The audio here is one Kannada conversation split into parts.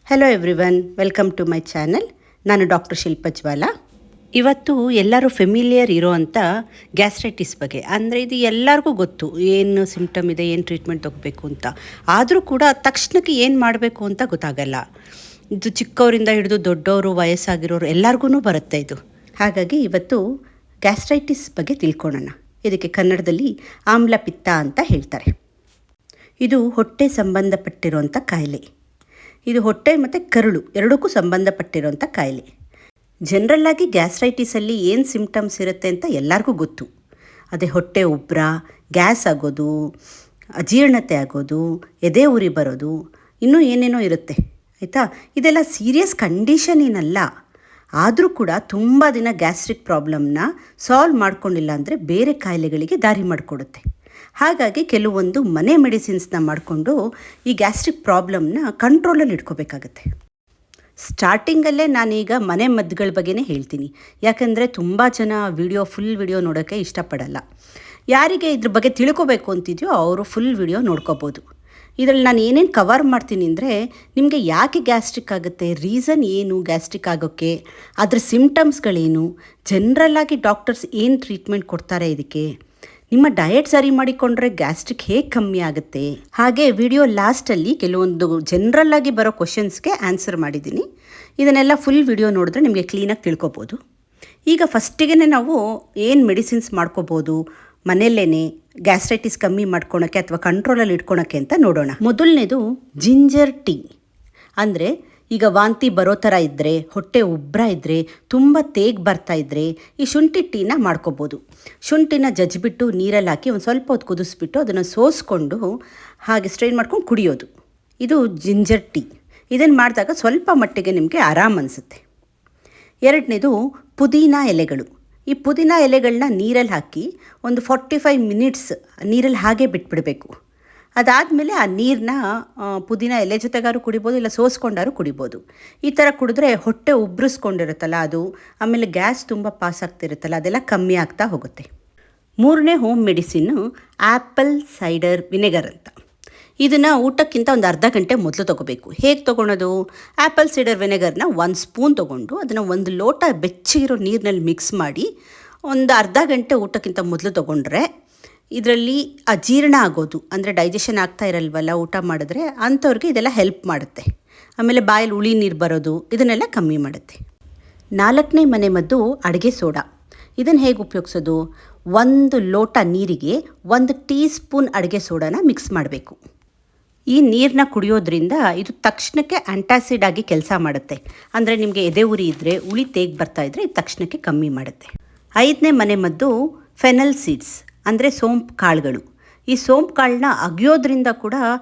Hello everyone, welcome to my channel. ನಾನು ಡಾಕ್ಟರ್ ಶಿಲ್ಪ ಜ್ವಾಲಾ. ಇವತ್ತು ಎಲ್ಲರೂ ಫೆಮಿಲಿಯರ್ ಇರೋವಂಥ ಗ್ಯಾಸ್ಟ್ರೈಟಿಸ್ ಬಗ್ಗೆ, ಅಂದರೆ ಇದು ಎಲ್ಲರಿಗೂ ಗೊತ್ತು, ಏನು ಸಿಂಪ್ಟಮ್ ಇದೆ, ಏನು ಟ್ರೀಟ್ಮೆಂಟ್ ತೊಗೋಬೇಕು ಅಂತ. ಆದರೂ ಕೂಡ ತಕ್ಷಣಕ್ಕೆ ಏನು ಮಾಡಬೇಕು ಅಂತ ಗೊತ್ತಾಗಲ್ಲ. ಇದು ಚಿಕ್ಕವರಿಂದ ಹಿಡಿದು ದೊಡ್ಡವರು, ವಯಸ್ಸಾಗಿರೋರು ಎಲ್ಲರಿಗೂ ಬರುತ್ತೆ ಇದು. ಹಾಗಾಗಿ ಇವತ್ತು ಗ್ಯಾಸ್ಟ್ರೈಟಿಸ್ ಬಗ್ಗೆ ತಿಳ್ಕೊಳ್ಳೋಣ. ಇದಕ್ಕೆ ಕನ್ನಡದಲ್ಲಿ ಆಮ್ಲಪಿತ್ತ ಅಂತ ಹೇಳ್ತಾರೆ. ಇದು ಹೊಟ್ಟೆ ಸಂಬಂಧಪಟ್ಟಿರುವಂಥ ಕಾಯಿಲೆ. ಇದು ಹೊಟ್ಟೆ ಮತ್ತು ಕರುಳು ಎರಡಕ್ಕೂ ಸಂಬಂಧಪಟ್ಟಿರೋಂಥ ಕಾಯಿಲೆ. ಜನರಲ್ಲಾಗಿ ಗ್ಯಾಸ್ಟ್ರೈಟಿಸಲ್ಲಿ ಏನು ಸಿಂಪ್ಟಮ್ಸ್ ಇರುತ್ತೆ ಅಂತ ಎಲ್ಲರಿಗೂ ಗೊತ್ತು. ಅದೇ ಹೊಟ್ಟೆ ಉಬ್ಬರ, ಗ್ಯಾಸ್ ಆಗೋದು, ಅಜೀರ್ಣತೆ ಆಗೋದು, ಎದೆ ಉರಿ ಬರೋದು, ಇನ್ನೂ ಏನೇನೋ ಇರುತ್ತೆ, ಆಯಿತಾ. ಇದೆಲ್ಲ ಸೀರಿಯಸ್ ಕಂಡೀಷನ್ ಏನಲ್ಲ. ಆದರೂ ಕೂಡ ತುಂಬ ದಿನ ಗ್ಯಾಸ್ಟ್ರಿಕ್ ಪ್ರಾಬ್ಲಮ್ನ ಸಾಲ್ವ್ ಮಾಡ್ಕೊಂಡಿಲ್ಲ ಅಂದರೆ ಬೇರೆ ಕಾಯಿಲೆಗಳಿಗೆ ದಾರಿ ಮಾಡಿಕೊಡುತ್ತೆ. ಹಾಗಾಗಿ ಕೆಲವೊಂದು ಮನೆ ಮೆಡಿಸಿನ್ಸ್ನ ಮಾಡಿಕೊಂಡು ಈ ಗ್ಯಾಸ್ಟ್ರಿಕ್ ಪ್ರಾಬ್ಲಮ್ನ ಕಂಟ್ರೋಲಲ್ಲಿ ಇಟ್ಕೋಬೇಕಾಗತ್ತೆ. ಸ್ಟಾರ್ಟಿಂಗಲ್ಲೇ ನಾನೀಗ ಮನೆ ಮದ್ದುಗಳ ಬಗ್ಗೆನೇ ಹೇಳ್ತೀನಿ, ಯಾಕಂದರೆ ತುಂಬ ಜನ ಫುಲ್ ವಿಡಿಯೋ ನೋಡೋಕ್ಕೆ ಇಷ್ಟಪಡಲ್ಲ. ಯಾರಿಗೆ ಇದ್ರ ಬಗ್ಗೆ ತಿಳ್ಕೊಬೇಕು ಅಂತಿದೆಯೋ ಅವರು ಫುಲ್ ವಿಡಿಯೋ ನೋಡ್ಕೋಬೋದು. ಇದರಲ್ಲಿ ನಾನು ಏನೇನು ಕವರ್ ಮಾಡ್ತೀನಿ ಅಂದರೆ, ನಿಮಗೆ ಯಾಕೆ ಗ್ಯಾಸ್ಟ್ರಿಕ್ ಆಗುತ್ತೆ, ರೀಸನ್ ಏನು ಗ್ಯಾಸ್ಟ್ರಿಕ್ ಆಗೋಕ್ಕೆ, ಅದ್ರ ಸಿಂಪ್ಟಮ್ಸ್ಗಳೇನು, ಜನರಲ್ಲಾಗಿ ಡಾಕ್ಟರ್ಸ್ ಏನು ಟ್ರೀಟ್ಮೆಂಟ್ ಕೊಡ್ತಾರೆ ಇದಕ್ಕೆ, ನಿಮ್ಮ ಡಯಟ್ ಸರಿ ಮಾಡಿಕೊಂಡ್ರೆ ಗ್ಯಾಸ್ಟ್ರಿಕ್ ಹೇಗೆ ಕಮ್ಮಿ ಆಗುತ್ತೆ, ಹಾಗೆ ವಿಡಿಯೋ ಲಾಸ್ಟಲ್ಲಿ ಕೆಲವೊಂದು ಜನರಲ್ಲಾಗಿ ಬರೋ ಕ್ವಶನ್ಸ್ಗೆ ಆನ್ಸರ್ ಮಾಡಿದ್ದೀನಿ. ಇದನ್ನೆಲ್ಲ ಫುಲ್ ವಿಡಿಯೋ ನೋಡಿದ್ರೆ ನಿಮಗೆ ಕ್ಲೀನಾಗಿ ತಿಳ್ಕೊಬೋದು. ಈಗ ಫಸ್ಟಿಗೆ ನಾವು ಏನು ಮೆಡಿಸಿನ್ಸ್ ಮಾಡ್ಕೋಬೋದು ಮನೆಯಲ್ಲೇ ಗ್ಯಾಸ್ಟ್ರೈಟಿಸ್ ಕಮ್ಮಿ ಮಾಡ್ಕೊಳಕ್ಕೆ ಅಥವಾ ಕಂಟ್ರೋಲಲ್ಲಿ ಇಟ್ಕೊಳಕ್ಕೆ ಅಂತ ನೋಡೋಣ. ಮೊದಲನೇದು ಜಿಂಜರ್ ಟೀ. ಅಂದರೆ ಈಗ ವಾಂತಿ ಬರೋ ಥರ ಇದ್ದರೆ, ಹೊಟ್ಟೆ ಉಬ್ಬರ ಇದ್ದರೆ, ತುಂಬ ತೇಗ್ ಬರ್ತಾ ಇದ್ದರೆ ಈ ಶುಂಠಿ ಟೀನ ಮಾಡ್ಕೋಬೋದು. ಶುಂಠಿನ ಜಜ್ಜಿಬಿಟ್ಟು ನೀರಲ್ಲಿ ಹಾಕಿ ಒಂದು ಸ್ವಲ್ಪ ಹೊತ್ತು ಕುದಿಸ್ಬಿಟ್ಟು ಅದನ್ನು ಸೋಸ್ಕೊಂಡು ಹಾಗೆ ಸ್ಟ್ರೈನ್ ಮಾಡ್ಕೊಂಡು ಕುಡಿಯೋದು. ಇದು ಜಿಂಜರ್ ಟೀ. ಇದನ್ನು ಮಾಡಿದಾಗ ಸ್ವಲ್ಪ ಮಟ್ಟಿಗೆ ನಿಮಗೆ ಆರಾಮ್ ಅನಿಸುತ್ತೆ. ಎರಡನೇದು ಪುದೀನ ಎಲೆಗಳು. ಈ ಪುದೀನ ಎಲೆಗಳನ್ನ ನೀರಲ್ಲಿ ಹಾಕಿ ಒಂದು 45 ಮಿನಿಟ್ಸ್ ನೀರಲ್ಲಿ ಹಾಗೆ ಬಿಟ್ಬಿಡಬೇಕು. ಅದಾದಮೇಲೆ ಆ ನೀರನ್ನ ಪುದೀನ ಎಲೆ ಜೊತೆಗಾರು ಕುಡಿಬೋದು, ಇಲ್ಲ ಸೋಸ್ಕೊಂಡಾರು ಕುಡಿಬೋದು. ಈ ಥರ ಕುಡಿದ್ರೆ ಹೊಟ್ಟೆ ಉಬ್ರಿಸ್ಕೊಂಡಿರುತ್ತಲ್ಲ ಅದು, ಆಮೇಲೆ ಗ್ಯಾಸ್ ತುಂಬ ಪಾಸ್ ಆಗ್ತಿರುತ್ತಲ್ಲ ಅದೆಲ್ಲ ಕಮ್ಮಿ ಆಗ್ತಾ ಹೋಗುತ್ತೆ. ಮೂರನೇ home medicine apple cider vinegar ಅಂತ. ಇದನ್ನು ಊಟಕ್ಕಿಂತ ಒಂದು ಅರ್ಧ ಗಂಟೆ ಮೊದಲು ತೊಗೋಬೇಕು. ಹೇಗೆ ತೊಗೊಳೋದು? ಆ್ಯಪಲ್ ಸೈಡರ್ ವಿನೆಗರ್ನ 1 ಸ್ಪೂನ್ ತೊಗೊಂಡು ಅದನ್ನು 1 ಲೋಟ ಬೆಚ್ಚಗಿರೋ ನೀರಿನಲ್ಲಿ ಮಿಕ್ಸ್ ಮಾಡಿ ಒಂದು ಅರ್ಧ ಗಂಟೆ ಊಟಕ್ಕಿಂತ ಮೊದಲು ತೊಗೊಂಡ್ರೆ ಇದರಲ್ಲಿ ಅಜೀರ್ಣ ಆಗೋದು, ಅಂದರೆ ಡೈಜೆಷನ್ ಆಗ್ತಾ ಇರಲ್ವಲ್ಲ ಊಟ ಮಾಡಿದ್ರೆ, ಅಂಥವ್ರಿಗೆ ಇದೆಲ್ಲ ಹೆಲ್ಪ್ ಮಾಡುತ್ತೆ. ಆಮೇಲೆ ಬಾಯಲ್ಲಿ ಹುಳಿ ನೀರು ಬರೋದು ಇದನ್ನೆಲ್ಲ ಕಮ್ಮಿ ಮಾಡುತ್ತೆ. 4ನೇ ಮನೆ ಮದ್ದು ಅಡುಗೆ ಸೋಡಾ. ಇದನ್ನು ಹೇಗೆ ಉಪಯೋಗಿಸೋದು? 1 ಲೋಟ ನೀರಿಗೆ 1 ಟೀ ಸ್ಪೂನ್ ಅಡುಗೆ ಸೋಡಾನ ಮಿಕ್ಸ್ ಮಾಡಬೇಕು. ಈ ನೀರನ್ನ ಕುಡಿಯೋದ್ರಿಂದ ಇದು ತಕ್ಷಣಕ್ಕೆ ಆ್ಯಂಟಾಸಿಡ್ ಆಗಿ ಕೆಲಸ ಮಾಡುತ್ತೆ. ಅಂದರೆ ನಿಮಗೆ ಎದೆ ಉರಿ ಇದ್ದರೆ, ಹುಳಿ ತೇಗ್ ಬರ್ತಾಯಿದ್ರೆ ಇದು ತಕ್ಷಣಕ್ಕೆ ಕಮ್ಮಿ ಮಾಡುತ್ತೆ. 5ನೇ ಮನೆ ಮದ್ದು ಫೆನಲ್ ಸೀಡ್ಸ್, ಅಂದರೆ ಸೋಂಪು ಕಾಳುಗಳು. ಈ ಸೋಂಪು ಕಾಳನ್ನ ಅಗಿಯೋದ್ರಿಂದ ಕೂಡ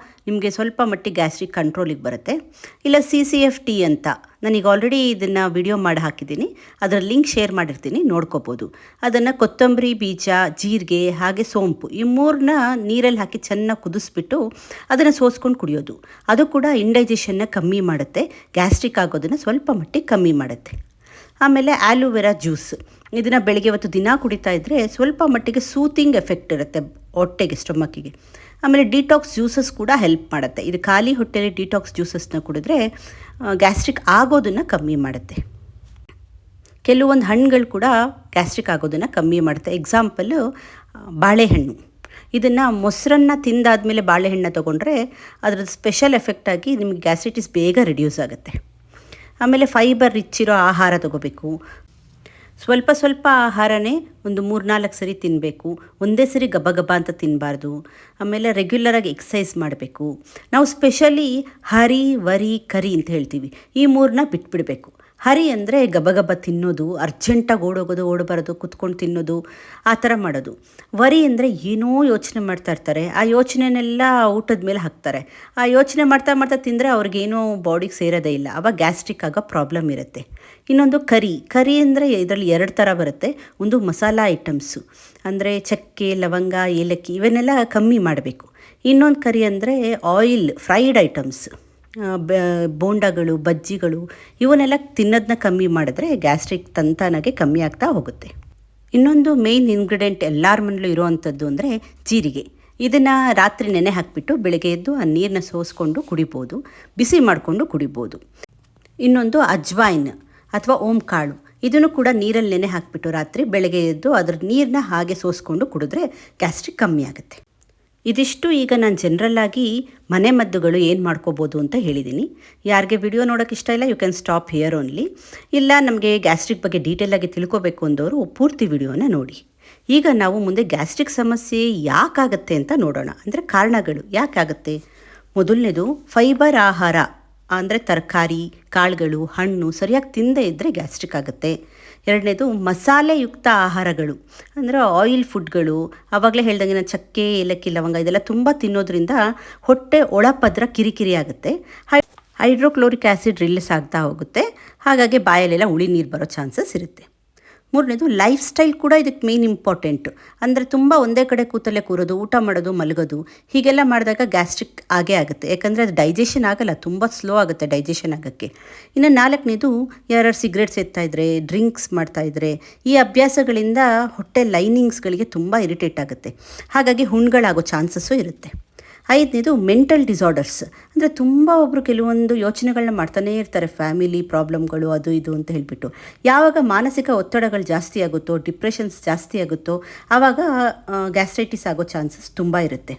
ನಿಮಗೆ ಸ್ವಲ್ಪ ಮಟ್ಟಿಗೆ ಗ್ಯಾಸ್ಟ್ರಿಕ್ ಕಂಟ್ರೋಲಿಗೆ ಬರುತ್ತೆ. ಇಲ್ಲ CCF ಅಂತ, ನಾನೀಗ ಆಲ್ರೆಡಿ ಇದನ್ನು ವಿಡಿಯೋ ಮಾಡಿ ಹಾಕಿದ್ದೀನಿ, ಅದರ ಲಿಂಕ್ ಶೇರ್ ಮಾಡಿರ್ತೀನಿ, ನೋಡ್ಕೋಬೋದು. ಅದನ್ನು ಕೊತ್ತಂಬರಿ ಬೀಜ, ಜೀರಿಗೆ ಹಾಗೆ ಸೋಂಪು ಈ 3ನ್ನ ನೀರಲ್ಲಿ ಹಾಕಿ ಚೆನ್ನಾಗಿ ಕುದಿಸ್ಬಿಟ್ಟು ಅದನ್ನು ಸೋಸ್ಕೊಂಡು ಕುಡಿಯೋದು. ಅದು ಕೂಡ ಇಂಡೈಜೆಷನ್ನ ಕಮ್ಮಿ ಮಾಡುತ್ತೆ, ಗ್ಯಾಸ್ಟ್ರಿಕ್ ಆಗೋದನ್ನು ಸ್ವಲ್ಪ ಮಟ್ಟಿಗೆ ಕಮ್ಮಿ ಮಾಡುತ್ತೆ. ಆಮೇಲೆ ಆಲೋವೆರಾ ಜ್ಯೂಸ್. ಇದನ್ನು ಬೆಳಗ್ಗೆ ಹೊತ್ತು ದಿನ ಕುಡಿತಾ ಇದ್ದರೆ ಸ್ವಲ್ಪ ಮಟ್ಟಿಗೆ ಸೂತಿಂಗ್ ಎಫೆಕ್ಟ್ ಇರುತ್ತೆ ಹೊಟ್ಟೆಗೆ, ಸ್ಟೊಮಕ್ಕಿಗೆ. ಆಮೇಲೆ ಡಿಟಾಕ್ಸ್ ಜ್ಯೂಸಸ್ ಕೂಡ ಹೆಲ್ಪ್ ಮಾಡುತ್ತೆ. ಇದು ಖಾಲಿ ಹೊಟ್ಟೆಯಲ್ಲಿ ಡಿಟಾಕ್ಸ್ ಜ್ಯೂಸಸ್ನ ಕುಡಿದ್ರೆ ಗ್ಯಾಸ್ಟ್ರಿಕ್ ಆಗೋದನ್ನು ಕಮ್ಮಿ ಮಾಡುತ್ತೆ. ಕೆಲವೊಂದು ಹಣ್ಣುಗಳು ಕೂಡ ಗ್ಯಾಸ್ಟ್ರಿಕ್ ಆಗೋದನ್ನು ಕಮ್ಮಿ ಮಾಡುತ್ತೆ. ಎಕ್ಸಾಂಪಲ್ಲು ಬಾಳೆಹಣ್ಣು. ಇದನ್ನು ಮೊಸರನ್ನು ತಿಂದಾದಮೇಲೆ ಬಾಳೆಹಣ್ಣು ತೊಗೊಂಡ್ರೆ ಅದರದ್ದು ಸ್ಪೆಷಲ್ ಎಫೆಕ್ಟಾಗಿ ನಿಮಗೆ ಗ್ಯಾಸ್ಟ್ರೈಟಿಸ್ ಬೇಗ ರಿಡ್ಯೂಸ್ ಆಗುತ್ತೆ. ಆಮೇಲೆ ಫೈಬರ್ ರಿಚ್ ಇರೋ ಆಹಾರ ತೊಗೋಬೇಕು. ಸ್ವಲ್ಪ ಆಹಾರನೇ ಒಂದು 3-4 ಸರಿ ತಿನ್ನಬೇಕು. ಒಂದೇ ಸರಿ ಗಬ ಅಂತ ತಿನ್ನಬಾರ್ದು. ಆಮೇಲೆ ರೆಗ್ಯುಲರಾಗಿ ಎಕ್ಸಸೈಸ್ ಮಾಡಬೇಕು. ನಾವು ಸ್ಪೆಷಲಿ ಹರಿ, ವರಿ, ಕರಿ ಅಂತ ಹೇಳ್ತೀವಿ. ಈ 3ನ್ನ ಬಿಟ್ಬಿಡಬೇಕು. ಹರಿ ಅಂದರೆ ಗಬ ತಿನ್ನೋದು, ಅರ್ಜೆಂಟಾಗಿ ಓಡಬರೋದು, ಕುತ್ಕೊಂಡು ತಿನ್ನೋದು, ಆ ಥರ ಮಾಡೋದು. ವರಿ ಅಂದರೆ ಏನೋ ಯೋಚನೆ ಮಾಡ್ತಾ ಇರ್ತಾರೆ, ಆ ಯೋಚನೆನೆಲ್ಲ ಊಟದ ಮೇಲೆ ಹಾಕ್ತಾರೆ. ಆ ಯೋಚನೆ ಮಾಡ್ತಾ ತಿಂದರೆ ಅವ್ರಿಗೇನೋ ಬಾಡಿಗೆ ಸೇರೋದೇ ಇಲ್ಲ, ಆವಾಗ ಗ್ಯಾಸ್ಟ್ರಿಕ್ ಆಗೋ ಪ್ರಾಬ್ಲಮ್ ಇರುತ್ತೆ. ಇನ್ನೊಂದು ಕರಿ ಅಂದರೆ ಇದರಲ್ಲಿ 2 ಥರ ಬರುತ್ತೆ. ಒಂದು ಮಸಾಲ ಐಟಮ್ಸು, ಅಂದರೆ ಚಕ್ಕೆ, ಲವಂಗ, ಏಲಕ್ಕಿ ಇವನ್ನೆಲ್ಲ ಕಮ್ಮಿ ಮಾಡಬೇಕು. ಇನ್ನೊಂದು ಕರಿ ಅಂದರೆ ಆಯಿಲ್, ಫ್ರೈಡ್ ಐಟಮ್ಸ್, ಬೋಂಡಗಳು, ಬಜ್ಜಿಗಳು ಇವನ್ನೆಲ್ಲ ತಿನ್ನೋದನ್ನ ಕಮ್ಮಿ ಮಾಡಿದ್ರೆ ಗ್ಯಾಸ್ಟ್ರಿಕ್ ತಂತಾನಾಗೆ ಕಮ್ಮಿ ಆಗ್ತಾ ಹೋಗುತ್ತೆ. ಇನ್ನೊಂದು ಮೇಯ್ನ್ ಇಂಗ್ರೀಡಿಯೆಂಟ್ ಎಲ್ಲರ ಮನೇಲೂ ಇರೋವಂಥದ್ದು ಅಂದರೆ ಜೀರಿಗೆ. ಇದನ್ನು ರಾತ್ರಿ ನೆನೆ ಹಾಕಿಬಿಟ್ಟು ಬೆಳಗ್ಗೆ ಎದ್ದು ಆ ನೀರನ್ನ ಸೋಸ್ಕೊಂಡು ಕುಡಿಬೋದು, ಬಿಸಿ ಮಾಡಿಕೊಂಡು ಕುಡಿಬೋದು. ಇನ್ನೊಂದು ಅಜ್ವಾಯಿನ್ ಅಥವಾ ಓಂ ಕಾಳು, ಇದನ್ನು ಕೂಡ ನೀರಲ್ಲಿ ನೆನೆ ಹಾಕಿಬಿಟ್ಟು ರಾತ್ರಿ ಬೆಳಗ್ಗೆ ಎದ್ದು ಅದ್ರ ನೀರನ್ನ ಹಾಗೆ ಸೋಸ್ಕೊಂಡು ಕುಡಿದ್ರೆ ಗ್ಯಾಸ್ಟ್ರಿಕ್ ಕಮ್ಮಿ ಆಗುತ್ತೆ. ಇದಿಷ್ಟು ಈಗ ನಾನು ಜನರಲ್ಲಾಗಿ ಮನೆ ಮದ್ದುಗಳು ಏನು ಮಾಡ್ಕೋಬೋದು ಅಂತ ಹೇಳಿದ್ದೀನಿ. ಯಾರಿಗೆ ವಿಡಿಯೋ ನೋಡೋಕೆ ಇಷ್ಟ ಇಲ್ಲ, you can stop here only. ಇಲ್ಲ ನಮಗೆ ಗ್ಯಾಸ್ಟ್ರಿಕ್ ಬಗ್ಗೆ ಡೀಟೇಲಾಗಿ ತಿಳ್ಕೋಬೇಕು ಅಂದವರು ಪೂರ್ತಿ ವಿಡಿಯೋನ ನೋಡಿ. ಈಗ ನಾವು ಮುಂದೆ ಗ್ಯಾಸ್ಟ್ರಿಕ್ ಸಮಸ್ಯೆ ಯಾಕಾಗತ್ತೆ ಅಂತ ನೋಡೋಣ. ಅಂದರೆ ಕಾರಣಗಳು ಯಾಕಾಗತ್ತೆ. ಮೊದಲನೇದು ಫೈಬರ್ ಆಹಾರ, ಅಂದರೆ ತರಕಾರಿ, ಕಾಳುಗಳು, ಹಣ್ಣು ಸರಿಯಾಗಿ ತಿನ್ನದೇ ಇದ್ದರೆ ಗ್ಯಾಸ್ಟ್ರಿಕ್ ಆಗುತ್ತೆ. ಎರಡನೇದು ಮಸಾಲೆಯುಕ್ತ ಆಹಾರಗಳು, ಅಂದರೆ ಆಯಿಲ್ ಫುಡ್ಗಳು, ಆವಾಗಲೇ ಹೇಳ್ದಂಗೆ ನಾನು ಚಕ್ಕೆ, ಏಲಕ್ಕಿ, ಲವಂಗ ಇದೆಲ್ಲ ತುಂಬ ತಿನ್ನೋದ್ರಿಂದ ಹೊಟ್ಟೆ ಒಳಪದ್ರ ಕಿರಿಕಿರಿ ಆಗುತ್ತೆ. ಹೈಡ್ರೋಕ್ಲೋರಿಕ್ ಆ್ಯಸಿಡ್ ರಿಲೀಸ್ ಆಗ್ತಾ ಹೋಗುತ್ತೆ, ಹಾಗಾಗಿ ಬಾಯಲ್ಲೆಲ್ಲ ಹುಳಿ ನೀರು ಬರೋ ಚಾನ್ಸಸ್ ಇರುತ್ತೆ. ಮೂರನೇದು ಲೈಫ್ ಸ್ಟೈಲ್ ಕೂಡ ಇದಕ್ಕೆ ಮೇನ್ ಇಂಪಾರ್ಟೆಂಟು. ಅಂದರೆ ತುಂಬ ಒಂದೇ ಕಡೆ ಕೂತಲ್ಲೇ ಕೂರೋದು, ಊಟ ಮಾಡೋದು, ಮಲಗೋದು ಹೀಗೆಲ್ಲ ಮಾಡಿದಾಗ ಗ್ಯಾಸ್ಟ್ರಿಕ್ ಆಗೇ ಆಗುತ್ತೆ. ಯಾಕಂದರೆ ಅದು ಡೈಜೆಷನ್ ಆಗಲ್ಲ, ತುಂಬ ಸ್ಲೋ ಆಗುತ್ತೆ ಡೈಜೆಷನ್ ಆಗೋಕ್ಕೆ. ಇನ್ನು ನಾಲ್ಕನೇದು ಯಾರು ಸಿಗರೇಟ್ ಸೇದ್ತಾಯಿದ್ರೆ, ಡ್ರಿಂಕ್ಸ್ ಮಾಡ್ತಾಯಿದ್ರೆ, ಈ ಅಭ್ಯಾಸಗಳಿಂದ ಹೊಟ್ಟೆ ಲೈನಿಂಗ್ಸ್ಗಳಿಗೆ ತುಂಬ ಇರಿಟೇಟ್ ಆಗುತ್ತೆ, ಹಾಗಾಗಿ ಹುಣ್ಣುಗಳಾಗೋ ಚಾನ್ಸಸ್ಸು ಇರುತ್ತೆ. ಐದನೇದು ಮೆಂಟಲ್ ಡಿಸಾರ್ಡರ್ಸ್, ಅಂದರೆ ತುಂಬ ಒಬ್ಬರು ಕೆಲವೊಂದು ಯೋಚನೆಗಳನ್ನ ಮಾಡ್ತಾನೇ ಇರ್ತಾರೆ, ಫ್ಯಾಮಿಲಿ ಪ್ರಾಬ್ಲಮ್ಗಳು ಅದು ಇದು ಅಂತ ಹೇಳಿಬಿಟ್ಟು. ಯಾವಾಗ ಮಾನಸಿಕ ಒತ್ತಡಗಳು ಜಾಸ್ತಿ ಆಗುತ್ತೋ, ಡಿಪ್ರೆಷನ್ಸ್ ಜಾಸ್ತಿ ಆಗುತ್ತೋ ಆವಾಗ ಗ್ಯಾಸ್ಟ್ರೈಟಿಸ್ ಆಗೋ ಚಾನ್ಸಸ್ ತುಂಬ ಇರುತ್ತೆ.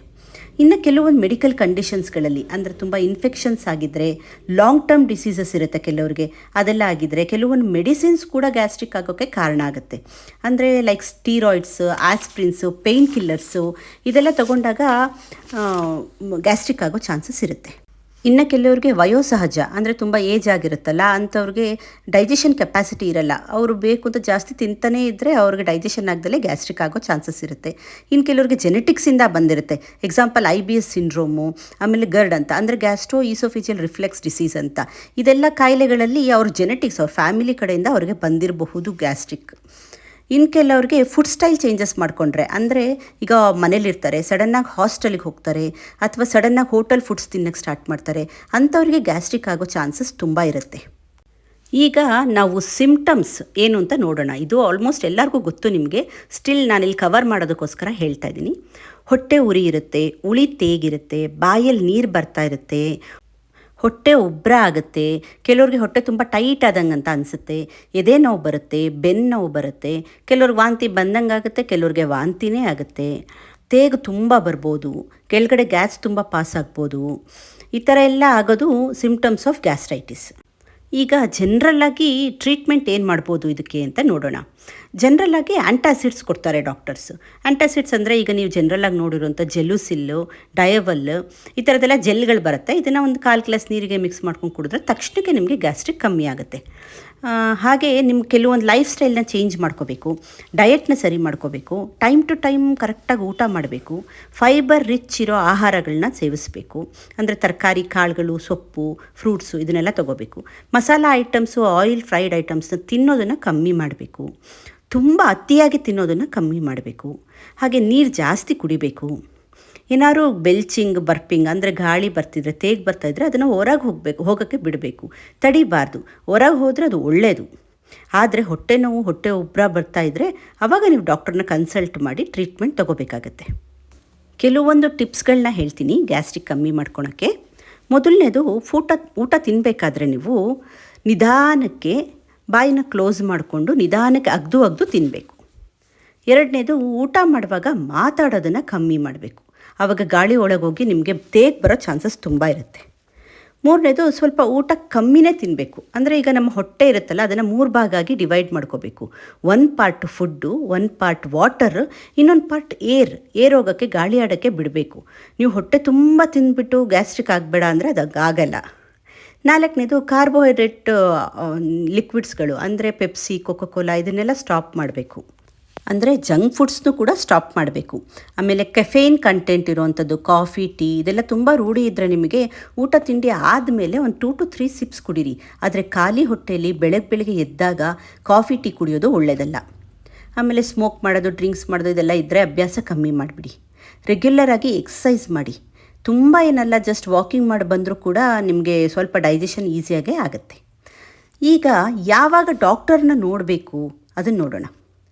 ಇನ್ನು ಕೆಲವೊಂದು ಮೆಡಿಕಲ್ ಕಂಡೀಷನ್ಸ್ಗಳಲ್ಲಿ, ಅಂದರೆ ತುಂಬ ಇನ್ಫೆಕ್ಷನ್ಸ್ ಆಗಿದ್ದರೆ, ಲಾಂಗ್ ಟರ್ಮ್ ಡಿಸೀಸಸ್ ಇರುತ್ತೆ ಕೆಲವರಿಗೆ, ಅದೆಲ್ಲ ಆಗಿದ್ದರೆ ಕೆಲವೊಂದು ಮೆಡಿಸಿನ್ಸ್ ಕೂಡ ಗ್ಯಾಸ್ಟ್ರಿಕ್ ಆಗೋಕ್ಕೆ ಕಾರಣ ಆಗುತ್ತೆ. ಅಂದರೆ ಲೈಕ್ ಸ್ಟೀರಾಯ್ಡ್ಸ್, ಆಸ್ಪ್ರಿನ್ಸು, ಪೇಯ್ನ್ ಕಿಲ್ಲರ್ಸು ಇದೆಲ್ಲ ತಗೊಂಡಾಗ ಗ್ಯಾಸ್ಟ್ರಿಕ್ ಆಗೋ ಚಾನ್ಸಸ್ ಇರುತ್ತೆ. ಇನ್ನು ಕೆಲವ್ರಿಗೆ ವಯೋಸಹಜ, ಅಂದರೆ ತುಂಬ ಏಜ್ ಆಗಿರುತ್ತಲ್ಲ ಅಂಥವ್ರಿಗೆ ಡೈಜೆಷನ್ ಕೆಪಾಸಿಟಿ ಇರಲ್ಲ, ಅವರು ಬೇಕು ಅಂತ ಜಾಸ್ತಿ ತಿಂತಾನೇ ಇದ್ದರೆ ಅವ್ರಿಗೆ ಡೈಜೆಷನ್ ಆಗದಲ್ಲೇ ಗ್ಯಾಸ್ಟ್ರಿಕ್ ಆಗೋ ಚಾನ್ಸಸ್ ಇರುತ್ತೆ. ಇನ್ನು ಕೆಲವ್ರಿಗೆ ಜೆನೆಟಿಕ್ಸಿಂದ ಬಂದಿರುತ್ತೆ, ಎಕ್ಸಾಂಪಲ್ IBS ಸಿಂಡ್ರೋಮು, ಆಮೇಲೆ ಗರ್ಡ್ ಅಂತ, ಅಂದರೆ ಗ್ಯಾಸ್ಟ್ರೋ ಈಸೋಫಿಜಿಯಲ್ ರಿಫ್ಲೆಕ್ಸ್ ಡಿಸೀಸ್ ಅಂತ, ಇದೆಲ್ಲ ಕಾಯಿಲೆಗಳಲ್ಲಿ ಅವ್ರ ಜೆನೆಟಿಕ್ಸ್, ಅವ್ರ ಫ್ಯಾಮಿಲಿ ಕಡೆಯಿಂದ ಅವ್ರಿಗೆ ಬಂದಿರಬಹುದು ಗ್ಯಾಸ್ಟ್ರಿಕ್. ಇನ್ನು ಕೆಲವ್ರಿಗೆ ಫುಡ್ ಸ್ಟೈಲ್ ಚೇಂಜಸ್ ಮಾಡಿಕೊಂಡ್ರೆ, ಅಂದರೆ ಈಗ ಮನೇಲಿರ್ತಾರೆ, ಸಡನ್ನಾಗಿ ಹಾಸ್ಟೆಲಿಗೆ ಹೋಗ್ತಾರೆ ಅಥವಾ ಸಡನ್ನಾಗಿ ಹೋಟೆಲ್ ಫುಡ್ಸ್ ತಿನ್ನೋಕ್ಕೆ ಸ್ಟಾರ್ಟ್ ಮಾಡ್ತಾರೆ, ಅಂಥವ್ರಿಗೆ ಗ್ಯಾಸ್ಟ್ರಿಕ್ ಆಗೋ ಚಾನ್ಸಸ್ ತುಂಬ ಇರುತ್ತೆ. ಈಗ ನಾವು ಸಿಂಪ್ಟಮ್ಸ್ ಏನು ಅಂತ ನೋಡೋಣ. ಇದು ಆಲ್ಮೋಸ್ಟ್ ಎಲ್ಲರಿಗೂ ಗೊತ್ತು ನಿಮಗೆ, ಸ್ಟಿಲ್ ನಾನಿಲ್ಲಿ ಕವರ್ ಮಾಡೋದಕ್ಕೋಸ್ಕರ ಹೇಳ್ತಾ ಇದ್ದೀನಿ. ಹೊಟ್ಟೆ ಉರಿ ಇರುತ್ತೆ, ಉಳಿ ತೇಗಿರುತ್ತೆ, ಬಾಯಲ್ಲಿ ನೀರು ಬರ್ತಾ ಇರುತ್ತೆ, ಹೊಟ್ಟೆ ಉಬ್ಬರ ಆಗುತ್ತೆ, ಕೆಲವ್ರಿಗೆ ಹೊಟ್ಟೆ ತುಂಬ ಟೈಟ್ ಆದಂಗೆ ಅಂತ ಅನಿಸುತ್ತೆ, ಎದೆ ನೋವು ಬರುತ್ತೆ, ಬೆನ್ನು ನೋವು ಬರುತ್ತೆ, ಕೆಲವ್ರಿಗೆ ವಾಂತಿ ಬಂದಂಗೆ ಆಗುತ್ತೆ, ಕೆಲವ್ರಿಗೆ ವಾಂತಿನೇ ಆಗುತ್ತೆ, ತೇಗು ತುಂಬ ಬರ್ಬೋದು, ಕೆಳಗಡೆ ಗ್ಯಾಸ್ ತುಂಬ ಪಾಸ್ ಆಗ್ಬೋದು. ಈ ಥರ ಎಲ್ಲ ಆಗೋದು ಸಿಂಪ್ಟಮ್ಸ್ ಆಫ್ ಗ್ಯಾಸ್ಟ್ರೈಟಿಸ್. ಈಗ ಜನರಲ್ಲಾಗಿ ಟ್ರೀಟ್ಮೆಂಟ್ ಏನು ಮಾಡ್ಬೋದು ಇದಕ್ಕೆ ಅಂತ ನೋಡೋಣ. ಜನರಲ್ಲಾಗಿ ಆ್ಯಂಟಾಸಿಡ್ಸ್ ಕೊಡ್ತಾರೆ ಡಾಕ್ಟರ್ಸ್. ಆ್ಯಂಟಾಸಿಡ್ಸ್ ಅಂದರೆ ಈಗ ನೀವು ಜನರಲ್ಲಾಗಿ ನೋಡಿರೋಂಥ ಜೆಲುಸಿಲ್ಲು, ಡಯವಲ್ ಈ ಥರದ್ದೆಲ್ಲ ಜೆಲ್ಗಳು ಬರುತ್ತೆ. ಇದನ್ನು ಒಂದು 1/4 ಗ್ಲಾಸ್ ನೀರಿಗೆ ಮಿಕ್ಸ್ ಮಾಡ್ಕೊಂಡು ಕುಡಿದ್ರೆ ತಕ್ಷಣಕ್ಕೆ ನಿಮಗೆ ಗ್ಯಾಸ್ಟ್ರಿಕ್ ಕಮ್ಮಿ ಆಗುತ್ತೆ. ಹಾಗೆ ನಿಮ್ಗೆ ಕೆಲವೊಂದು ಲೈಫ್ ಸ್ಟೈಲ್ನ ಚೇಂಜ್ ಮಾಡ್ಕೋಬೇಕು, ಡಯೆಟ್ನ ಸರಿ ಮಾಡ್ಕೋಬೇಕು, ಟೈಮ್ ಟು ಟೈಮ್ ಕರೆಕ್ಟಾಗಿ ಊಟ ಮಾಡಬೇಕು, ಫೈಬರ್ ರಿಚ್ ಇರೋ ಆಹಾರಗಳನ್ನ ಸೇವಿಸಬೇಕು, ಅಂದರೆ ತರಕಾರಿ, ಕಾಳುಗಳು, ಸೊಪ್ಪು, ಫ್ರೂಟ್ಸು ಇದನ್ನೆಲ್ಲ ತೊಗೋಬೇಕು. ಮಸಾಲ ಐಟಮ್ಸು, ಆಯಿಲ್ ಫ್ರೈಡ್ ಐಟಮ್ಸ್ನ ತಿನ್ನೋದನ್ನು ಕಮ್ಮಿ ಮಾಡಬೇಕು, ತುಂಬ ಅತಿಯಾಗಿ ತಿನ್ನೋದನ್ನು ಕಮ್ಮಿ ಮಾಡಬೇಕು, ಹಾಗೆ ನೀರು ಜಾಸ್ತಿ ಕುಡಿಬೇಕು. ಏನಾದ್ರು ಬೆಲ್ಚಿಂಗ್, ಬರ್ಪಿಂಗ್ ಅಂದರೆ ಗಾಳಿ ಬರ್ತಿದ್ರೆ, ತೇಗ್ ಬರ್ತಾಯಿದ್ರೆ ಅದನ್ನು ಹೊರಗೆ ಹೋಗೋಕ್ಕೆ ಬಿಡಬೇಕು, ತಡಿಬಾರ್ದು. ಹೊರಗೆ ಹೋದರೆ ಅದು ಒಳ್ಳೆಯದು. ಆದರೆ ಹೊಟ್ಟೆ ನೋವು, ಹೊಟ್ಟೆ ಉಬ್ಬರ ಬರ್ತಾಯಿದ್ರೆ ಆವಾಗ ನೀವು ಡಾಕ್ಟರ್ನ ಕನ್ಸಲ್ಟ್ ಮಾಡಿ ಟ್ರೀಟ್ಮೆಂಟ್ ತೊಗೋಬೇಕಾಗತ್ತೆ. ಕೆಲವೊಂದು ಟಿಪ್ಸ್ಗಳನ್ನ ಹೇಳ್ತೀನಿ ಗ್ಯಾಸ್ಟ್ರಿಕ್ ಕಮ್ಮಿ ಮಾಡ್ಕೊಳಕ್ಕೆ. ಮೊದಲನೇದು, ಊಟ ತಿನ್ನಬೇಕಾದ್ರೆ ನೀವು ನಿಧಾನಕ್ಕೆ ಬಾಯಿನ ಕ್ಲೋಸ್ ಮಾಡಿಕೊಂಡು ನಿಧಾನಕ್ಕೆ ಅಗ್ದು ತಿನ್ನಬೇಕು. ಎರಡನೇದು, ಊಟ ಮಾಡುವಾಗ ಮಾತಾಡೋದನ್ನು ಕಮ್ಮಿ ಮಾಡಬೇಕು, ಆವಾಗ ಗಾಳಿ ಒಳಗೋಗಿ ನಿಮಗೆ ತೇಗ್ ಬರೋ ಚಾನ್ಸಸ್ ತುಂಬ ಇರುತ್ತೆ. ಮೂರನೇದು, ಸ್ವಲ್ಪ ಊಟ ಕಮ್ಮಿನೇ ತಿನ್ನಬೇಕು. ಅಂದರೆ ಈಗ ನಮ್ಮ ಹೊಟ್ಟೆ ಇರುತ್ತಲ್ಲ ಅದನ್ನು 3 ಭಾಗ ಆಗಿ ಡಿವೈಡ್ ಮಾಡ್ಕೋಬೇಕು. 1 ಪಾರ್ಟ್ ಫುಡ್ಡು, 1 ಪಾರ್ಟ್ ವಾಟರ್, ಇನ್ನೊಂದು ಪಾರ್ಟ್ ಏರ್ ಹೋಗೋಕ್ಕೆ, ಗಾಳಿ ಆಡೋಕ್ಕೆ ಬಿಡಬೇಕು. ನೀವು ಹೊಟ್ಟೆ ತುಂಬ ತಿಂದ್ಬಿಟ್ಟು ಗ್ಯಾಸ್ಟ್ರಿಕ್ ಆಗಬೇಡ ಅಂದರೆ ಅದು ಆಗಲ್ಲ. ನಾಲ್ಕನೇದು, ಕಾರ್ಬೋಹೈಡ್ರೇಟ್ ಲಿಕ್ವಿಡ್ಸ್ಗಳು ಅಂದರೆ ಪೆಪ್ಸಿ, ಕೋಕೋ-ಕೋಲಾ ಇದನ್ನೆಲ್ಲ ಸ್ಟಾಪ್ ಮಾಡಬೇಕು, ಅಂದರೆ ಜಂಕ್ ಫುಡ್ಸ್ನು ಕೂಡ ಸ್ಟಾಪ್ ಮಾಡಬೇಕು. ಆಮೇಲೆ ಕೆಫೇನ್ ಕಂಟೆಂಟ್ ಇರೋವಂಥದ್ದು ಕಾಫಿ, ಟೀ ಇದೆಲ್ಲ ತುಂಬ ರೂಢಿ ಇದ್ದರೆ ನಿಮಗೆ ಊಟ ತಿಂಡಿ ಆದಮೇಲೆ ಒಂದು 2 to 3 ಸಿಪ್ಸ್ ಕುಡೀರಿ. ಆದರೆ ಖಾಲಿ ಹೊಟ್ಟೆಯಲ್ಲಿ ಬೆಳಗ್ಗೆ ಎದ್ದಾಗ ಕಾಫಿ, ಟೀ ಕುಡಿಯೋದು ಒಳ್ಳೆಯದಲ್ಲ. ಆಮೇಲೆ ಸ್ಮೋಕ್ ಮಾಡೋದು, ಡ್ರಿಂಕ್ಸ್ ಮಾಡೋದು ಇದೆಲ್ಲ ಇದ್ದರೆ ಅಭ್ಯಾಸ ಕಮ್ಮಿ ಮಾಡಿಬಿಡಿ. ರೆಗ್ಯುಲರಾಗಿ ಎಕ್ಸಸೈಸ್ ಮಾಡಿ. ತುಂಬ ಏನಲ್ಲ, ಜಸ್ಟ್ ವಾಕಿಂಗ್ ಮಾಡಿ ಬಂದರೂ ಕೂಡ ನಿಮಗೆ ಸ್ವಲ್ಪ ಡೈಜೆಷನ್ ಈಸಿಯಾಗೇ ಆಗುತ್ತೆ. ಈಗ ಯಾವಾಗ ಡಾಕ್ಟರ್ನ ನೋಡಬೇಕು ಅದನ್ನು ನೋಡೋಣ.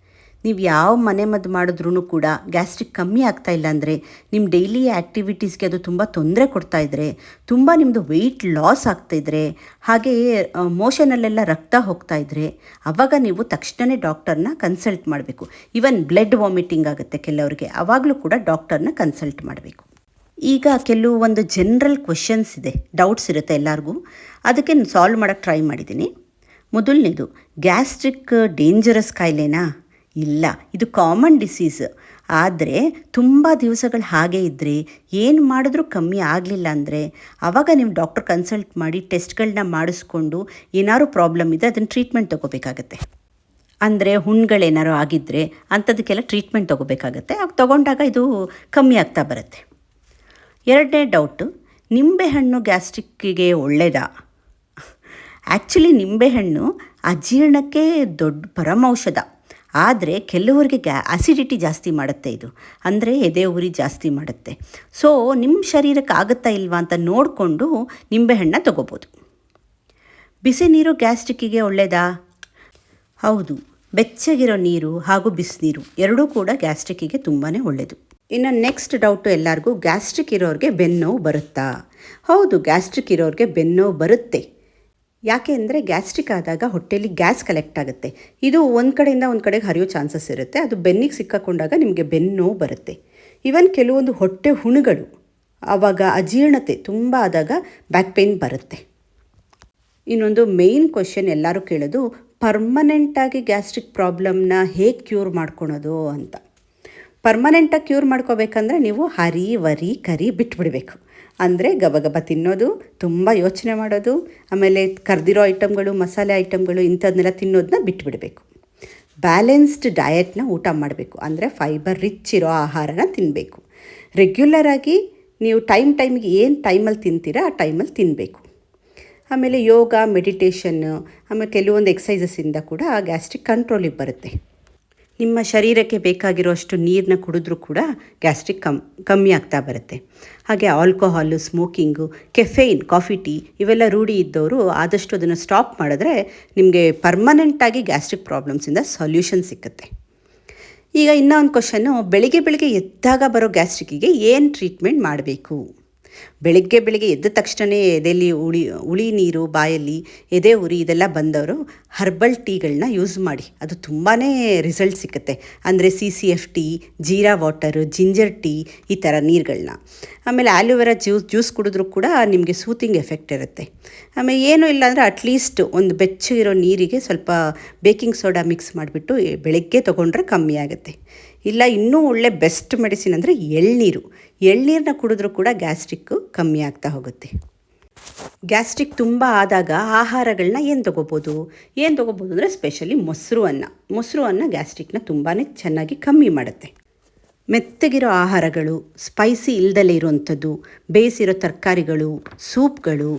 ನೀವು ಯಾವ ಮನೆಮದ್ದು ಮಾಡಿದ್ರೂ ಕೂಡ ಗ್ಯಾಸ್ಟ್ರಿಕ್ ಕಮ್ಮಿ ಆಗ್ತಾ ಇಲ್ಲ ಅಂದರೆ, ನಿಮ್ಮ ಡೈಲಿ ಆ್ಯಕ್ಟಿವಿಟೀಸ್ಗೆ ಅದು ತುಂಬ ತೊಂದರೆ ಕೊಡ್ತಾ ಇದ್ದರೆ, ತುಂಬ ನಿಮ್ಮದು ವೆಯ್ಟ್ ಲಾಸ್ ಆಗ್ತಾಯಿದ್ರೆ, ಹಾಗೆಯೇ ಮೋಷನಲ್ಲೆಲ್ಲ ರಕ್ತ ಹೋಗ್ತಾ ಇದ್ದರೆ, ಆವಾಗ ನೀವು ತಕ್ಷಣವೇ ಡಾಕ್ಟರ್ನ ಕನ್ಸಲ್ಟ್ ಮಾಡಬೇಕು. ಈವನ್ ಬ್ಲಡ್ ವಾಮಿಟಿಂಗ್ ಆಗುತ್ತೆ ಕೆಲವರಿಗೆ, ಆವಾಗಲೂ ಕೂಡ ಡಾಕ್ಟರ್ನ ಕನ್ಸಲ್ಟ್ ಮಾಡಬೇಕು. ಈಗ ಒಂದು ಜನರಲ್ ಕ್ವೆಶನ್ಸ್ ಇದೆ, ಡೌಟ್ಸ್ ಇರುತ್ತೆ ಎಲ್ಲರಿಗೂ. ಅದಕ್ಕೆ ನಾನು ಸಾಲ್ವ್ ಮಾಡೋಕ್ಕೆ ಟ್ರೈ ಮಾಡಿದ್ದೀನಿ. ಮೊದಲನೇದು, ಗ್ಯಾಸ್ಟ್ರಿಕ್ ಡೇಂಜರಸ್ ಕಾಯಿಲೆನಾ? ಇಲ್ಲ, ಇದು ಕಾಮನ್ ಡಿಸೀಸ್. ಆದರೆ ತುಂಬ ದಿವಸಗಳು ಹಾಗೆ ಇದ್ದರೆ, ಏನು ಮಾಡಿದ್ರೂ ಕಮ್ಮಿ ಆಗಲಿಲ್ಲ ಅಂದರೆ, ಆವಾಗ ನೀವು ಡಾಕ್ಟರ್ ಕನ್ಸಲ್ಟ್ ಮಾಡಿ ಟೆಸ್ಟ್ಗಳನ್ನ ಮಾಡಿಸ್ಕೊಂಡು ಏನಾದ್ರು ಪ್ರಾಬ್ಲಮ್ ಇದ್ದರೆ ಅದನ್ನು ಟ್ರೀಟ್ಮೆಂಟ್ ತೊಗೋಬೇಕಾಗತ್ತೆ. ಅಂದರೆ ಹುಣ್ಣುಗಳೇನಾದ್ರು ಆಗಿದ್ದರೆ ಅಂಥದಕ್ಕೆಲ್ಲ ಟ್ರೀಟ್ಮೆಂಟ್ ತೊಗೋಬೇಕಾಗತ್ತೆ. ಅವಾಗ ತೊಗೊಂಡಾಗ ಇದು ಕಮ್ಮಿ ಆಗ್ತಾ ಬರುತ್ತೆ. ಎರಡನೇ ಡೌಟು, ನಿಂಬೆಹಣ್ಣು ಗ್ಯಾಸ್ಟ್ರಿಕ್ಕಿಗೆ ಒಳ್ಳೆಯದಾ? ಆ್ಯಕ್ಚುಲಿ ನಿಂಬೆಹಣ್ಣು ಅಜೀರ್ಣಕ್ಕೆ ದೊಡ್ಡ ಪರಮೌಷಧ. ಆದರೆ ಕೆಲವರಿಗೆ ಅಸಿಡಿಟಿ ಜಾಸ್ತಿ ಮಾಡುತ್ತೆ ಇದು, ಅಂದರೆ ಎದೆ ಉರಿ ಜಾಸ್ತಿ ಮಾಡುತ್ತೆ. ಸೊ ನಿಮ್ಮ ಶರೀರಕ್ಕೆ ಆಗುತ್ತಾ ಇಲ್ವಾ ಅಂತ ನೋಡಿಕೊಂಡು ನಿಂಬೆಹಣ್ಣ ತೊಗೋಬೋದು. ಬಿಸಿ ನೀರು ಗ್ಯಾಸ್ಟ್ರಿಕ್ಕಿಗೆ ಒಳ್ಳೆಯದಾ? ಹೌದು, ಬೆಚ್ಚಗಿರೋ ನೀರು ಹಾಗೂ ಬಿಸಿನೀರು ಎರಡೂ ಕೂಡ ಗ್ಯಾಸ್ಟ್ರಿಕ್ಕಿಗೆ ತುಂಬಾ ಒಳ್ಳೆಯದು. ಇನ್ನು ನೆಕ್ಸ್ಟ್ ಡೌಟು ಎಲ್ಲರಿಗೂ, ಗ್ಯಾಸ್ಟ್ರಿಕ್ ಇರೋರಿಗೆ ಬೆನ್ನೋವು ಬರುತ್ತಾ? ಹೌದು, ಗ್ಯಾಸ್ಟ್ರಿಕ್ ಇರೋರಿಗೆ ಬೆನ್ನೋವು ಬರುತ್ತೆ. ಯಾಕೆ ಅಂದರೆ ಗ್ಯಾಸ್ಟ್ರಿಕ್ ಆದಾಗ ಹೊಟ್ಟೆಯಲ್ಲಿ ಗ್ಯಾಸ್ ಕಲೆಕ್ಟ್ ಆಗುತ್ತೆ. ಇದು ಒಂದು ಕಡೆಯಿಂದ ಒಂದು ಕಡೆಗೆ ಹರಿಯೋ ಚಾನ್ಸಸ್ ಇರುತ್ತೆ. ಅದು ಬೆನ್ನಿಗೆ ಸಿಕ್ಕಾಕೊಂಡಾಗ ನಿಮಗೆ ಬೆನ್ನೋವು ಬರುತ್ತೆ. ಈವನ್ ಕೆಲವೊಂದು ಹೊಟ್ಟೆ ಹುಣ್ಣುಗಳು, ಆವಾಗ ಅಜೀರ್ಣತೆ ತುಂಬ ಆದಾಗ ಬ್ಯಾಕ್ ಪೇಯ್ನ್ ಬರುತ್ತೆ. ಇನ್ನೊಂದು ಮೇಯ್ನ್ ಕ್ವೆಶ್ಚನ್ ಎಲ್ಲರೂ ಕೇಳೋದು, ಪರ್ಮನೆಂಟಾಗಿ ಗ್ಯಾಸ್ಟ್ರಿಕ್ ಪ್ರಾಬ್ಲಮ್ನ ಹೇಗೆ ಕ್ಯೂರ್ ಮಾಡ್ಕೊಳೋದು ಅಂತ. ಪರ್ಮನೆಂಟಾಗಿ ಕ್ಯೂರ್ ಮಾಡ್ಕೋಬೇಕಂದ್ರೆ ನೀವು ಹರಿ ವರಿ ಕರಿ ಬಿಟ್ಬಿಡಬೇಕು. ಅಂದರೆ ಗಬಗಬ ತಿನ್ನೋದು, ತುಂಬ ಯೋಚನೆ ಮಾಡೋದು, ಆಮೇಲೆ ಕರ್ದಿರೋ ಐಟಮ್ಗಳು, ಮಸಾಲೆ ಐಟಮ್ಗಳು ಇಂಥದನ್ನೆಲ್ಲ ತಿನ್ನೋದನ್ನ ಬಿಟ್ಬಿಡಬೇಕು. ಬ್ಯಾಲೆನ್ಸ್ಡ್ ಡಯಟ್ನ ಊಟ ಮಾಡಬೇಕು. ಅಂದರೆ ಫೈಬರ್ ರಿಚ್ ಇರೋ ಆಹಾರನ ತಿನ್ನಬೇಕು. ರೆಗ್ಯುಲರಾಗಿ ನೀವು ಟೈಮಿಗೆ ಏನು ಟೈಮಲ್ಲಿ ತಿಂತೀರಾ ಆ ಟೈಮಲ್ಲಿ ತಿನ್ನಬೇಕು. ಆಮೇಲೆ ಯೋಗ, ಮೆಡಿಟೇಷನ್ನು, ಆಮೇಲೆ ಕೆಲವೊಂದು ಎಕ್ಸಸೈಸಸ್ಸಿಂದ ಕೂಡ ಗ್ಯಾಸ್ಟ್ರಿಕ್ ಕಂಟ್ರೋಲಿಗೆ ಬರುತ್ತೆ. ನಿಮ್ಮ ಶರೀರಕ್ಕೆ ಬೇಕಾಗಿರೋಷ್ಟು ನೀರನ್ನ ಕುಡಿದ್ರೂ ಕೂಡ ಗ್ಯಾಸ್ಟ್ರಿಕ್ ಕಮ್ಮಿ ಆಗ್ತಾ ಬರುತ್ತೆ. ಹಾಗೆ alcohol, smoking, caffeine, coffee, tea ಇವೆಲ್ಲ ರೂಢಿ ಇದ್ದವರು ಆದಷ್ಟು ಅದನ್ನು ಸ್ಟಾಪ್ ಮಾಡಿದ್ರೆ ನಿಮಗೆ ಪರ್ಮನೆಂಟಾಗಿ ಗ್ಯಾಸ್ಟ್ರಿಕ್ ಪ್ರಾಬ್ಲಮ್ಸಿಂದ ಸೊಲ್ಯೂಷನ್ ಸಿಕ್ಕುತ್ತೆ. ಈಗ ಇನ್ನೂ ಒಂದು ಕ್ವಶನ್ನು, ಬೆಳಿಗ್ಗೆ ಎದ್ದಾಗ ಬರೋ ಗ್ಯಾಸ್ಟ್ರಿಕ್ಕಿಗೆ ಏನು ಟ್ರೀಟ್ಮೆಂಟ್ ಮಾಡಬೇಕು? ಬೆಳಿಗ್ಗೆ ಎದ್ದ ತಕ್ಷಣವೇ ಎದೆಯಲ್ಲಿ ಉಳಿ ನೀರು, ಬಾಯಲ್ಲಿ ಎದೆ ಉರಿ ಇದೆಲ್ಲ ಬಂದವರು ಹರ್ಬಲ್ ಟೀಗಳನ್ನ ಯೂಸ್ ಮಾಡಿ, ಅದು ತುಂಬಾ ರಿಸಲ್ಟ್ ಸಿಕ್ಕುತ್ತೆ. ಅಂದರೆ CCF tea, jeera water, ginger tea ಈ ಥರ ನೀರುಗಳನ್ನ. ಆಮೇಲೆ ಆಲೋವೆರಾ ಜ್ಯೂಸ್ ಕುಡಿದ್ರೂ ಕೂಡ ನಿಮಗೆ ಸೂತಿಂಗ್ ಎಫೆಕ್ಟ್ ಇರುತ್ತೆ. ಆಮೇಲೆ ಏನೂ ಇಲ್ಲ ಅಂದರೆ ಅಟ್ಲೀಸ್ಟ್ ಒಂದು ಬೆಚ್ಚಗಿರೋ ನೀರಿಗೆ ಸ್ವಲ್ಪ ಬೇಕಿಂಗ್ ಸೋಡಾ ಮಿಕ್ಸ್ ಮಾಡಿಬಿಟ್ಟು ಬೆಳಗ್ಗೆ ತೊಗೊಂಡ್ರೆ ಕಮ್ಮಿ ಆಗುತ್ತೆ. ಇಲ್ಲ ಇನ್ನೂ ಒಳ್ಳೆ ಬೆಸ್ಟ್ ಮೆಡಿಸಿನ್ ಅಂದರೆ ಎಳ್ನೀರನ್ನ ಕುಡಿದ್ರೂ ಕೂಡ ಗ್ಯಾಸ್ಟ್ರಿಕ್ಕು ಕಮ್ಮಿ ಆಗ್ತಾ ಹೋಗುತ್ತೆ. ಗ್ಯಾಸ್ಟ್ರಿಕ್ ತುಂಬ ಆದಾಗ ಆಹಾರಗಳನ್ನ ಏನು ತೊಗೋಬೋದು ಅಂದರೆ ಸ್ಪೆಷಲಿ ಮೊಸರು ಅನ್ನ ಗ್ಯಾಸ್ಟ್ರಿಕ್ನ ತುಂಬಾ ಚೆನ್ನಾಗಿ ಕಮ್ಮಿ ಮಾಡುತ್ತೆ. ಮೆತ್ತಗಿರೋ ಆಹಾರಗಳು, ಸ್ಪೈಸಿ ಇಲ್ದಲೇ ಇರುವಂಥದ್ದು, ಬೇಯಿಸಿರೋ ತರಕಾರಿಗಳು, ಸೂಪ್ಗಳು,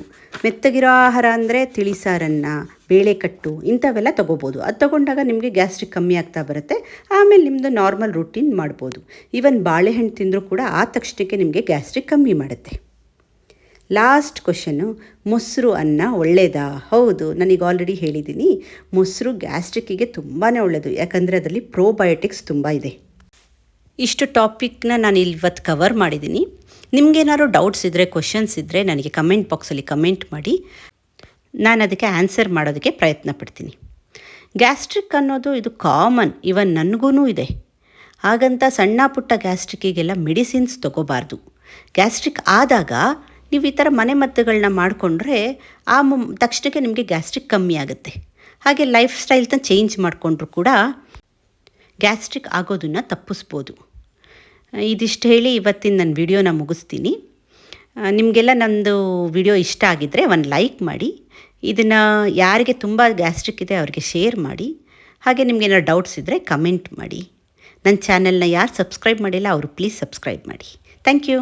ಮೆತ್ತಗಿರೋ ಆಹಾರ ಅಂದರೆ ತಿಳಿಸಾರನ್ನ, ಬೇಳೆಕಟ್ಟು ಇಂಥವೆಲ್ಲ ತೊಗೋಬೋದು. ಅದು ತೊಗೊಂಡಾಗ ನಿಮಗೆ ಗ್ಯಾಸ್ಟ್ರಿಕ್ ಕಮ್ಮಿ ಆಗ್ತಾ ಬರುತ್ತೆ. ಆಮೇಲೆ ನಿಮ್ಮದು ನಾರ್ಮಲ್ ರೂಟೀನ್ ಮಾಡ್ಬೋದು. ಈವನ್ ಬಾಳೆಹಣ್ಣು ತಿಂದರೂ ಕೂಡ ಆ ತಕ್ಷಣಕ್ಕೆ ನಿಮಗೆ ಗ್ಯಾಸ್ಟ್ರಿಕ್ ಕಮ್ಮಿ ಮಾಡುತ್ತೆ. ಲಾಸ್ಟ್ ಕ್ವಶನ್ನು, ಮೊಸರು ಅನ್ನ ಒಳ್ಳೆಯದಾ? ಹೌದು, ನನಗೆ ಆಲ್ರೆಡಿ ಹೇಳಿದ್ದೀನಿ, ಮೊಸರು ಗ್ಯಾಸ್ಟ್ರಿಕ್ಕಿಗೆ ತುಂಬಾ ಒಳ್ಳೆಯದು. ಯಾಕಂದರೆ ಅದರಲ್ಲಿ ಪ್ರೋಬಯೋಟಿಕ್ಸ್ ತುಂಬ ಇದೆ. ಇಷ್ಟು ಟಾಪಿಕ್ನ ನಾನು ಇವತ್ತು ಕವರ್ ಮಾಡಿದ್ದೀನಿ. ನಿಮಗೇನಾದ್ರು ಡೌಟ್ಸ್ ಇದ್ದರೆ, ಕ್ವಶನ್ಸ್ ಇದ್ದರೆ ನನಗೆ ಕಮೆಂಟ್ ಬಾಕ್ಸಲ್ಲಿ ಕಮೆಂಟ್ ಮಾಡಿ, ನಾನು ಅದಕ್ಕೆ ಆನ್ಸರ್ ಮಾಡೋದಕ್ಕೆ ಪ್ರಯತ್ನ ಪಡ್ತೀನಿ. ಗ್ಯಾಸ್ಟ್ರಿಕ್ ಅನ್ನೋದು ಇದು ಕಾಮನ್, ಇವನ್ ನನಗೂ ಇದೆ. ಹಾಗಂತ ಸಣ್ಣ ಪುಟ್ಟ ಗ್ಯಾಸ್ಟ್ರಿಕ್ಕಿಗೆಲ್ಲ ಮೆಡಿಸಿನ್ಸ್ ತೊಗೋಬಾರ್ದು. ಗ್ಯಾಸ್ಟ್ರಿಕ್ ಆದಾಗ ನೀವು ಈ ಥರ ಮನೆಮದ್ದುಗಳನ್ನ ಮಾಡಿಕೊಂಡ್ರೆ ತಕ್ಷಣಕ್ಕೆ ನಿಮಗೆ ಗ್ಯಾಸ್ಟ್ರಿಕ್ ಕಮ್ಮಿ ಆಗುತ್ತೆ. ಹಾಗೆ ಲೈಫ್ ಸ್ಟೈಲ್ನ ಚೇಂಜ್ ಮಾಡಿಕೊಂಡ್ರೂ ಕೂಡ ಗ್ಯಾಸ್ಟ್ರಿಕ್ ಆಗೋದನ್ನು ತಪ್ಪಿಸ್ಬೋದು. ಇದಿಷ್ಟು ಹೇಳಿ ಇವತ್ತಿನ ನನ್ನ ವಿಡಿಯೋನ ಮುಗಿಸ್ತೀನಿ. ನಿಮಗೆಲ್ಲ ನನ್ನದು ವಿಡಿಯೋ ಇಷ್ಟ ಆಗಿದ್ದರೆ ಒಂದು ಲೈಕ್ ಮಾಡಿ, ಇದನ್ನು ಯಾರಿಗೆ ತುಂಬ ಗ್ಯಾಸ್ಟ್ರಿಕ್ ಇದೆ ಅವ್ರಿಗೆ ಶೇರ್ ಮಾಡಿ. ಹಾಗೆ ನಿಮಗೇನಾದ್ರು ಡೌಟ್ಸ್ ಇದ್ದರೆ ಕಮೆಂಟ್ ಮಾಡಿ. ನನ್ನ ಚಾನೆಲ್ನ ಯಾರು ಸಬ್ಸ್ಕ್ರೈಬ್ ಮಾಡಿಲ್ಲ ಅವರು ಪ್ಲೀಸ್ ಸಬ್ಸ್ಕ್ರೈಬ್ ಮಾಡಿ. Thank you.